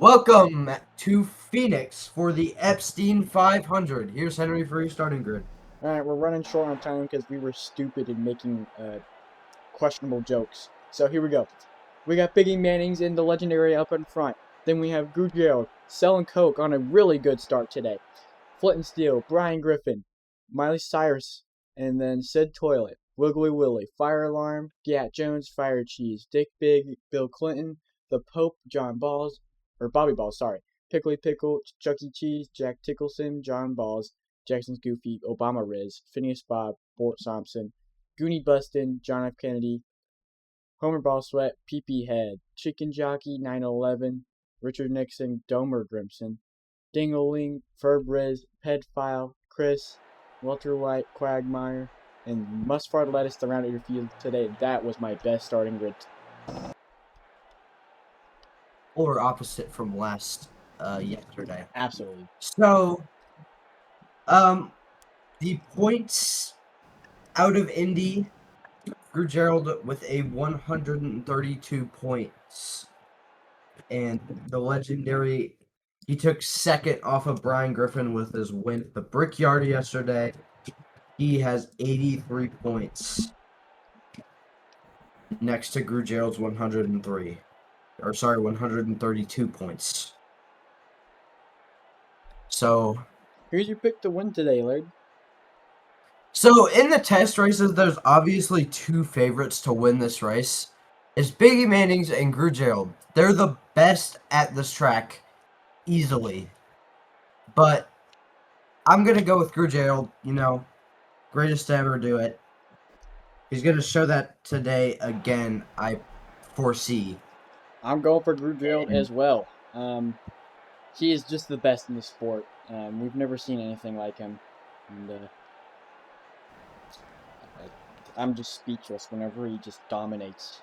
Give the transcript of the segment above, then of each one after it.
Welcome to Phoenix for the Epstein 500. Here's Henry for your starting grid. Alright, we're running short on time because we were stupid in making questionable jokes. So here we go. We got Biggie Mannings in the legendary up in front. Then we have Gru Jerold selling coke on a really good start today. Flint and Steel, Griffin, Miley Cirus, and then Sid Toilet, Wiggly Willy, Fire Alarm, Gyatt Jones, Fire Cheese, Bigg, Bill Clinton, The Pope, Bobby Balls, Pickle, Chuck E. Cheese, Jack Tickleson, John Balls, Jackson's Goofy, Obama Rizz, Phineas Bob, Bort Thompson, Goonie Bustin, John F. Kennedy, Homer Ball Sweat, PP Head, Chicken Jockey, 911, Richard Nixon, Domer Grimson, Dingoling, Ferb Rizz, Pedfile, Chris, Walter White, Quagmire, and Mustard Lettuce to round out your field today. That was my best starting grid. Polar opposite from last yesterday. Absolutely. So, the points out of Indy, Gru Jerold with a 132 points. And the legendary, he took second off of Brian Griffin with his win at the Brickyard yesterday. He has 83 points. Next to Gru Jerold's 132 points. So, who'd you pick to win today, Laird? So, in the test races, there's obviously two favorites to win this race. It's Biggie Mannings and Gru Jerold. They're the best at this track, easily. But I'm going to go with Gru Jerold, greatest to ever do it. He's going to show that today again, I foresee. I'm going for Gru Jerold as well. He is just the best in the sport. We've never seen anything like him. And I'm just speechless whenever he just dominates.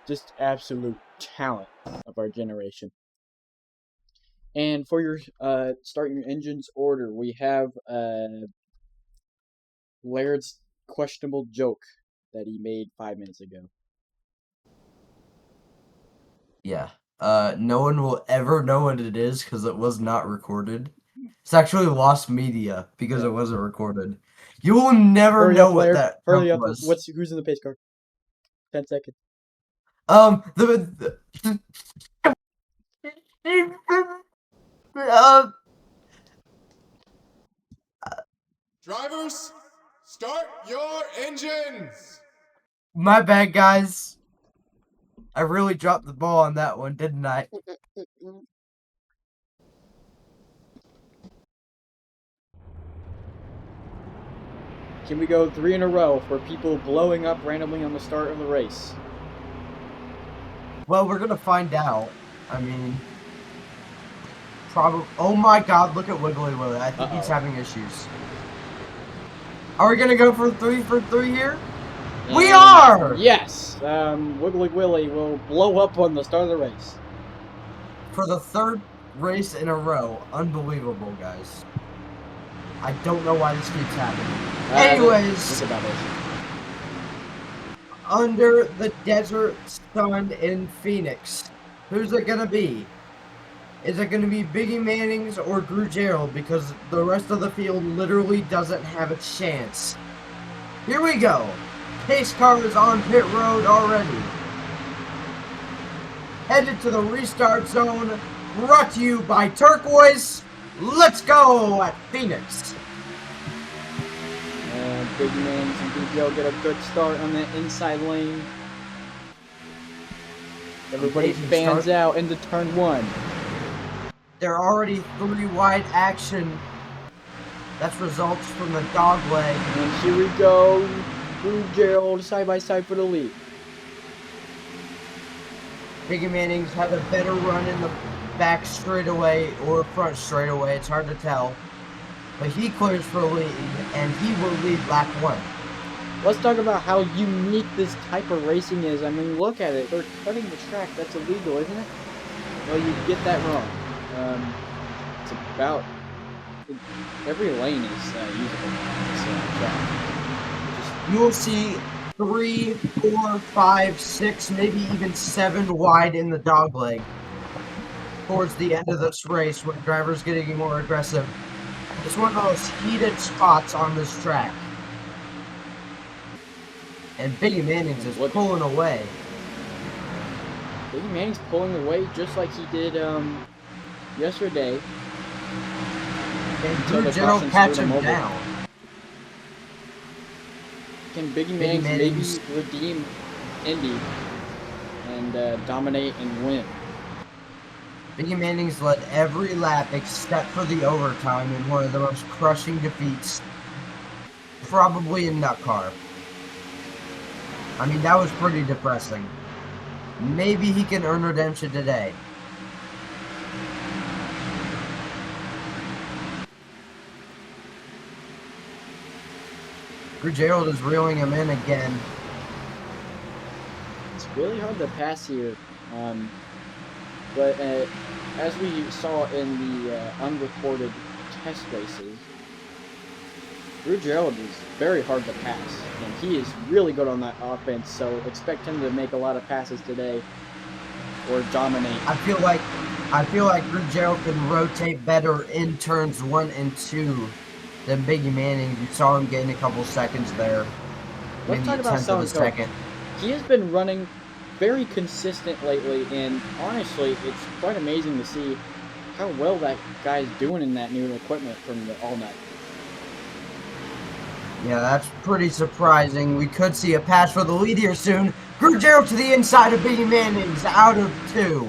Just absolute talent of our generation. And for your start your engines order, we have Laird's questionable joke that he made 5 minutes ago. Yeah. No one will ever know what it is because it was not recorded. It's actually lost media because it wasn't recorded. You will never know what that was. Who's in the pace car? 10 seconds. Drivers, start your engines! My bad, guys. I really dropped the ball on that one, didn't I? Can we go 3 in a row for people blowing up randomly on the start of the race? Well, we're gonna find out. I mean, probably. Oh my God! Look at Wiggly Willy. I think he's having issues. Are we gonna go for three here? We are! Yes! Wiggly Willy will blow up on the start of the race. For the third race in a row. Unbelievable, guys. I don't know why this keeps happening. Anyways, under the desert sun in Phoenix, who's it gonna be? Is it gonna be Biggie Mannings or Gru Jerold? Because the rest of the field literally doesn't have a chance. Here we go. Pace car is on pit road already. Headed to the restart zone. Brought to you by Turquoise. Let's go at Phoenix. And Biggie Mannings and Gru Jerold get a good start on that inside lane. Everybody fans out into turn 1. They're already 3 wide action. That's results from the dog leg. And here we go. Gru Jerold side by side for the lead. Biggie Mannings have a better run in the back straightaway or front straightaway. It's hard to tell. But he clears for the lead, and he will lead lap 1. Let's talk about how unique this type of racing is. I mean, look at it. They're cutting the track. That's illegal, isn't it? Well, you get that wrong. It's about... Every lane is usable on this track. You will see 3, 4, 5, 6, maybe even 7 wide in the dogleg towards the end of this race when drivers getting more aggressive. It's one of the most heated spots on this track. And Biggie Mannings is pulling away. Biggie Mannings pulling away just like he did yesterday. And Gru Jerold catch him down. Can Biggie Mannings maybe redeem Indy and dominate and win? Biggie Mannings led every lap except for the overtime in one of the most crushing defeats, probably in Nut Car. I mean, that was pretty depressing. Maybe he can earn redemption today. Gru Jerold is reeling him in again. It's really hard to pass here. But as we saw in the unrecorded test races, Gru Jerold is very hard to pass, and he is really good on that offense, so expect him to make a lot of passes today or dominate. I feel like Gru Jerold can rotate better in turns 1 and 2 than Biggie Mannings. You saw him getting a couple seconds there. Let's talk about selling second. He has been running very consistent lately, and honestly, it's quite amazing to see how well that guy's doing in that new equipment from the All Nut. Yeah, that's pretty surprising. We could see a pass for the lead here soon. Gru Jerold to the inside of Biggie Mannings, out of 2.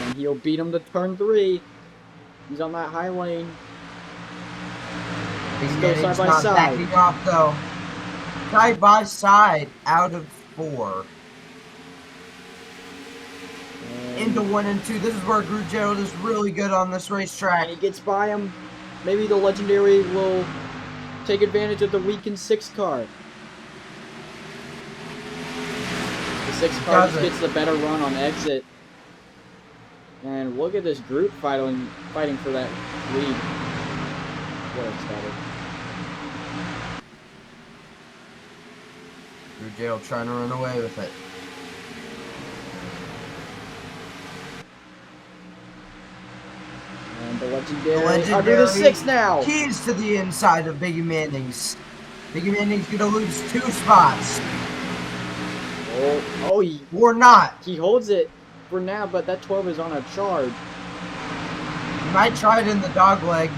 And he'll beat him to turn 3. He's on that high lane. Biggie Mannings not backing off though. Side by side, out of 4. Into 1 and 2. This is where Gru Jerold is really good on this racetrack. And he gets by him. Maybe the legendary will take advantage of the weakened 6 car. The 6 car just gets the better run on exit. And look at this group fighting for that lead. What excited. Gru Jerold trying to run away with it. And the legendary under the 6 now. Keys to the inside of Biggie Mannings. Biggie Mannings gonna lose 2 spots. Or not. He holds it for now, but that 12 is on a charge. He might try it in the dog leg.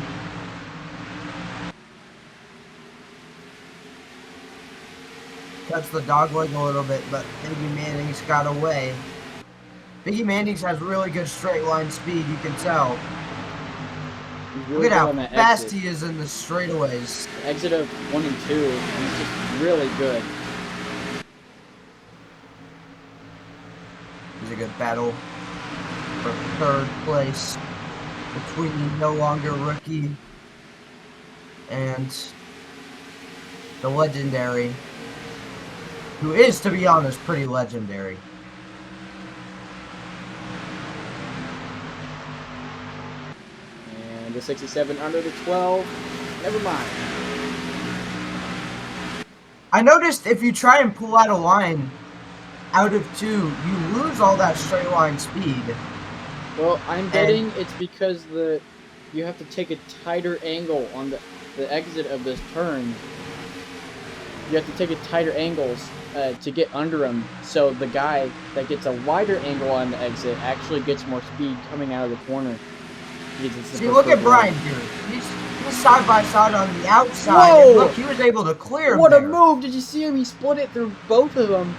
Touched the dog leg a little bit, but Biggie Mannings got away. Biggie Mannings has really good straight line speed, you can tell. Really look at how fast he is in the straightaways. The exit of 1 and 2, he's just really good. It's a good battle for 3rd place between the no longer rookie and the legendary, who is, to be honest, pretty legendary. And the 67 under the 12. Never mind. I noticed if you try and pull out a line out of 2, you lose all that straight line speed. Well, I'm betting it's because you have to take a tighter angle on the exit of this turn. You have to take a tighter angles to get under him, so the guy that gets a wider angle on the exit actually gets more speed coming out of the corner. See, look at Brian here. He's side by side on the outside. Whoa! And look, he was able to clear him. What a move! Did you see him? He split it through both of them.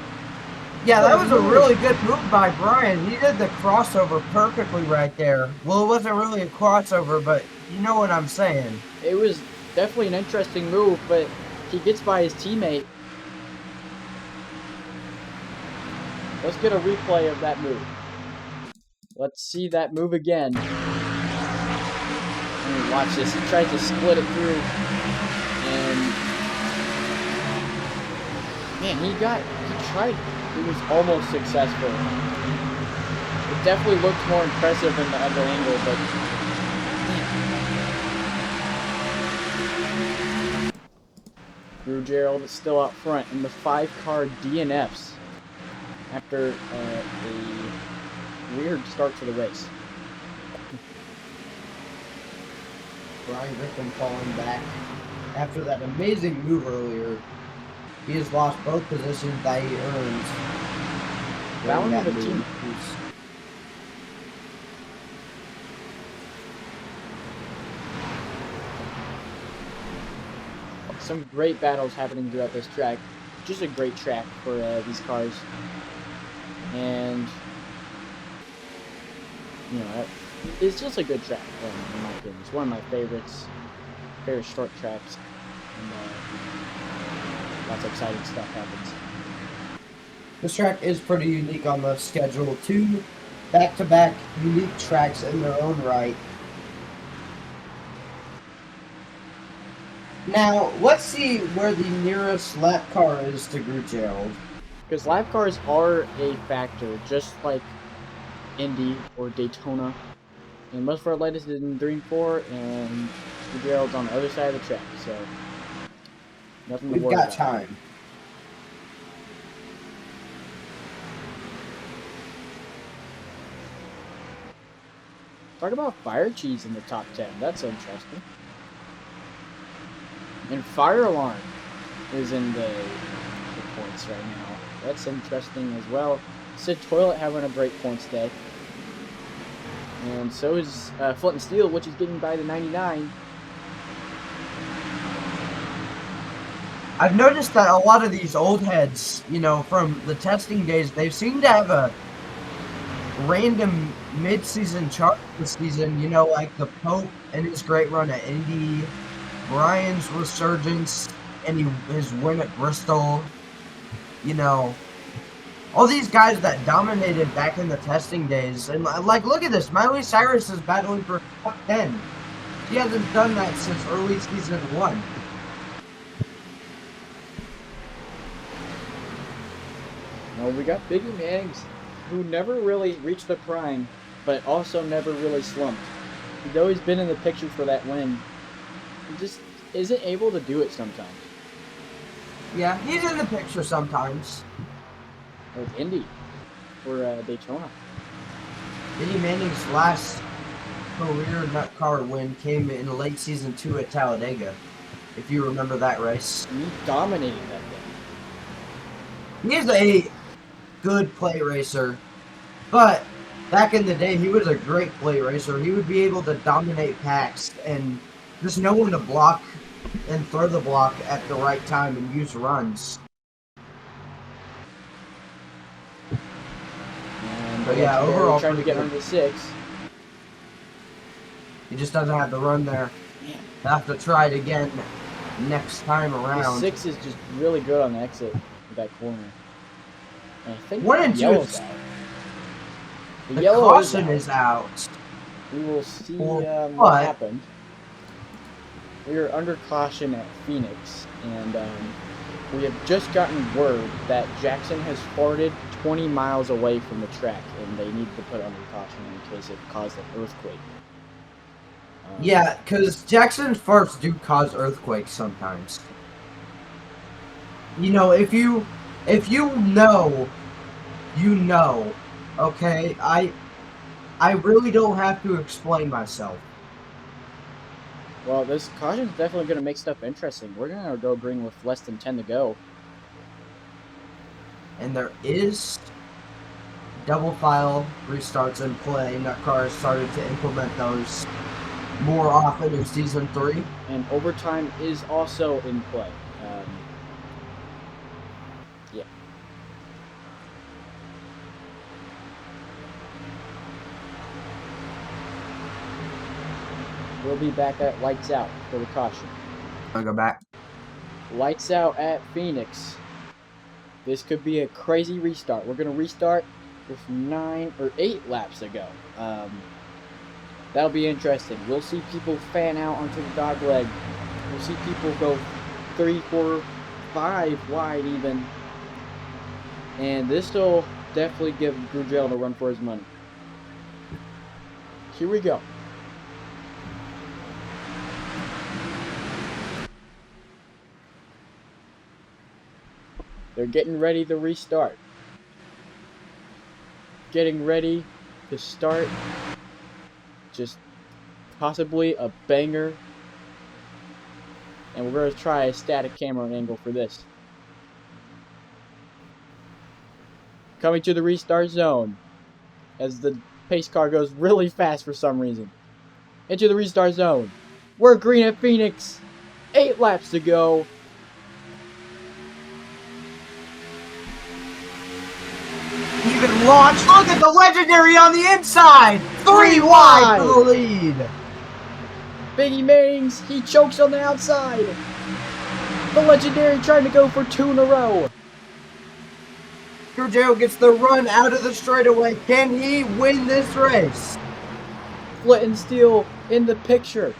Yeah, that was a really good move by Brian. He did the crossover perfectly right there. Well, it wasn't really a crossover, but you know what I'm saying. It was definitely an interesting move, but he gets by his teammate. Let's get a replay of that move. Let's see that move again. Watch this. He tries to split it through, and man, he tried. He was almost successful. It definitely looked more impressive in the other angle, but man. Gru Jerold is still out front in the 5-car DNFs after a weird start to the race. Brian Griffin falling back after that amazing move earlier. He has lost both positions that he earned. Down to the team. Some great battles happening throughout this track. Just a great track for these cars. And, you know, it's just a good track, in my opinion. It's one of my favorites. Very short tracks. And lots of exciting stuff happens. This track is pretty unique on the schedule. 2 back-to-back unique tracks in their own right. Now, let's see where the nearest lap car is to Gru Jerold. Because lap cars are a factor, just like Indy or Daytona. And most of our latest is in 3 and 4, and Gru Jerold's on the other side of the track, so nothing to worry about. We've got time. Talk about fire cheese in the top 10. That's interesting. And fire alarm is in the points right now. That's interesting as well. Sid Toilet having a great points day. And so is Flint and Steel, which is getting by the 99. I've noticed that a lot of these old heads, you know, from the testing days, they seem to have a random mid-season chart this season, you know, like the Pope and his great run at Indy, Brian's resurgence and his win at Bristol, you know, all these guys that dominated back in the testing days. And, like, look at this. Miley Cirus is battling for top 10. She hasn't done that since early season 1. No, we got Biggie Mannings, who never really reached the prime, but also never really slumped. He's always been in the picture for that win. He just isn't able to do it sometimes. Yeah, he's in the picture sometimes. Like Indy or Daytona. Biggie Manning's last career nut car win came in late season 2 at Talladega, if you remember that race. He dominated that thing. He is a good play racer, but back in the day, he was a great play racer. He would be able to dominate packs and just know when to block and throw the block at the right time and use runs. But yeah, overall, trying to get under the 6. He just doesn't have the run there. He'll have to try it again next time around. The 6 is just really good on the exit of that corner. And I think 1 and 2 yellow's out. The yellow caution is out. We will see what happened. We are under caution at Phoenix, and we have just gotten word that Jackson has farted 20 miles away from the track, and they need to put under caution in case it caused an earthquake. Yeah, because Jackson's farts do cause earthquakes sometimes. You know, if you know, you know. Okay, I really don't have to explain myself. Well, this caution's definitely going to make stuff interesting. We're going to go green with less than 10 to go. And there is double file restarts in play. NUTCAR has started to implement those more often in Season 3. And overtime is also in play. Yeah. We'll be back at Lights Out for the caution. I'll go back. Lights Out at Phoenix. This could be a crazy restart. We're going to restart with 9 or 8 laps to go. That'll be interesting. We'll see people fan out onto the dog leg. We'll see people go 3, 4, 5 wide even. And this will definitely give Gru Jerold a run for his money. Here we go. They're getting ready to restart. Getting ready to start. Just possibly a banger. And we're going to try a static camera angle for this. Coming to the restart zone. As the pace car goes really fast for some reason. Into the restart zone. We're green at Phoenix. 8 laps to go. Even launched. Look at the legendary on the inside. 3 wide for the lead. Biggie Mannings, he chokes on the outside. The legendary trying to go for 2 in a row. Gru Jerold gets the run out of the straightaway. Can he win this race? Flint and Steel in the picture.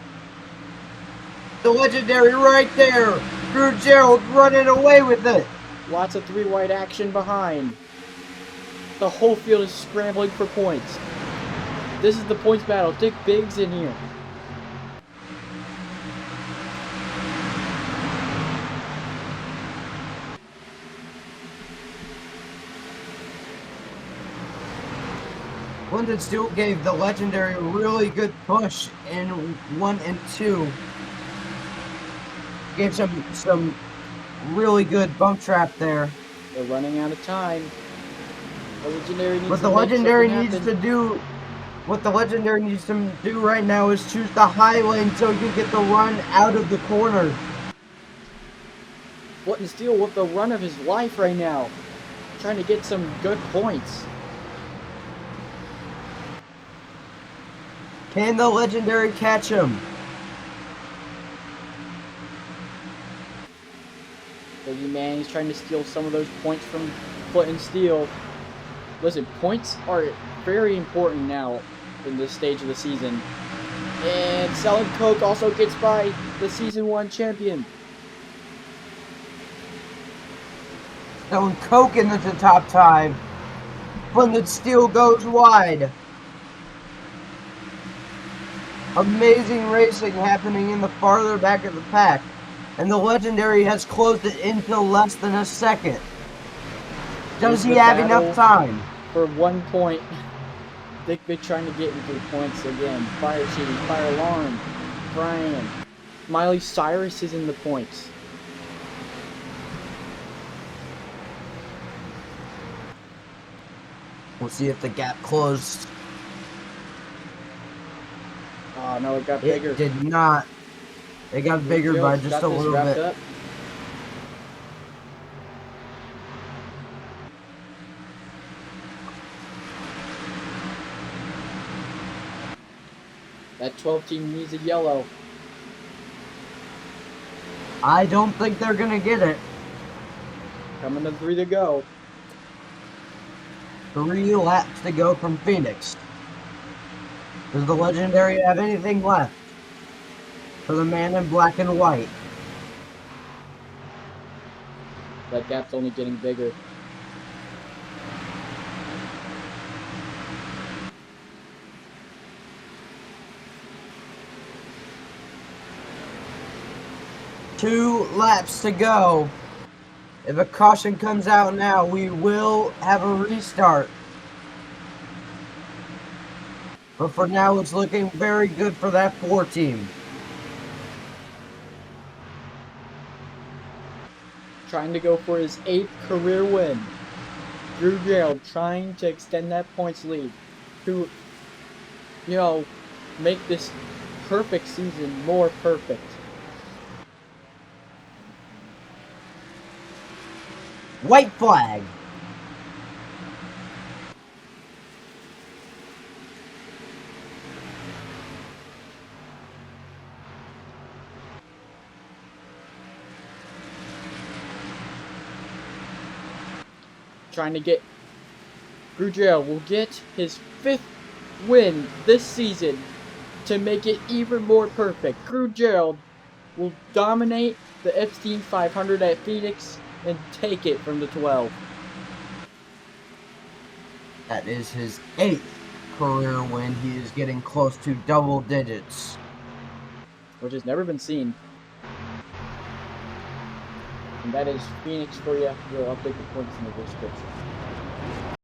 The legendary right there. Gru Jerold running away with it. Lots of 3 wide action behind. The whole field is scrambling for points. This is the points battle. Dick Bigg's in here. Flint and Steel gave the legendary a really good push in 1 and 2. Gave some really good bump trap there. They're running out of time. The legendary needs What to the make legendary something needs happen. to do, what the legendary needs to do right now is choose the high lane so he can get the run out of the corner. Flint and Steel with the run of his life right now. Trying to get some good points. Can the legendary catch him? Biggie Mannings trying to steal some of those points from Flint and Steel. Listen, points are very important now in this stage of the season. And selling Coke also gets by the Season 1 champion. Selling Coke into the top time. Flint and Steel goes wide. Amazing racing happening in the farther back of the pack. And the legendary has closed it into less than a second. Does he have enough time? For 1 point. Dick Big trying to get into the points again. Fire cheese, fire alarm. Brian. Miley Cirus is in the points. We'll see if the gap closed. Oh no, it got bigger. It did not. It got bigger by just a little bit. Up. That 12 team needs a yellow. I don't think they're going to get it. Coming to 3 to go. 3 laps to go from Phoenix. Does the legendary have anything left for the man in black and white? That gap's only getting bigger. Two laps to go. If a caution comes out now, we will have a restart. But for now, it's looking very good for that 4 team. Trying to go for his 8th career win. Gru Jerold trying to extend that points lead to, make this perfect season more perfect. White flag. Trying to get Gru Jerold will get his 5th win this season to make it even more perfect. Gru Jerold will dominate the Epstein 500 at Phoenix and take it from the 12. That is his 8th career win. He is getting close to double digits. Which has never been seen. And that is Phoenix for you. We'll update the points in the description.